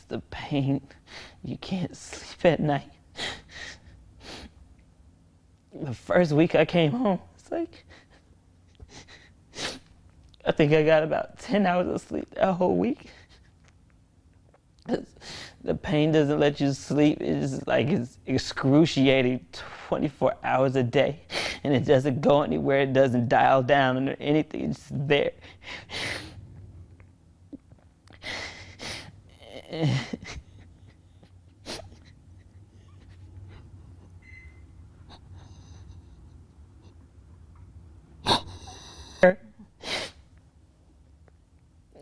just the pain. You can't sleep at night. The first week I came home, it's like, I think I got about 10 hours of sleep that whole week. The pain doesn't let you sleep. It's like it's excruciating 24 hours a day, and it doesn't go anywhere. It doesn't dial down or anything. It's just there.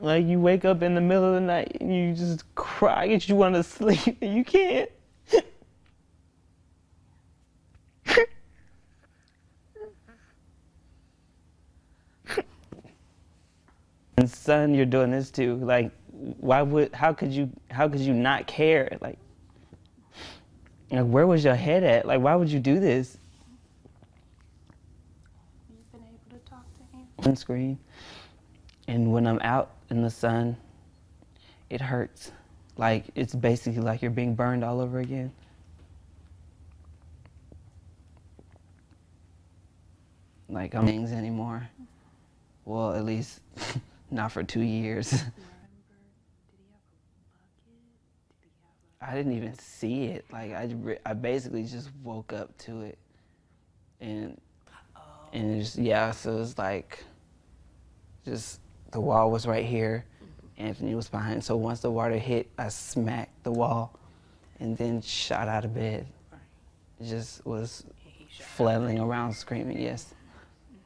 Like you wake up in the middle of the night and you just cry because you want to sleep and you can't. And son, you're doing this too. Like, how could you not care? Like, where was your head at? Like, why would you do this? You've been able to talk to him? On screen. And when I'm out in the sun, it hurts. Like, it's basically like you're being burned all over again. Like, I'm things anymore. Well, at least not for 2 years. I didn't even see it. Like, I basically just woke up to it. And it's, yeah, so it's like, just, the wall was right here. Anthony was behind. So once the water hit, I smacked the wall and then shot out of bed. Just was flailing around screaming, yes.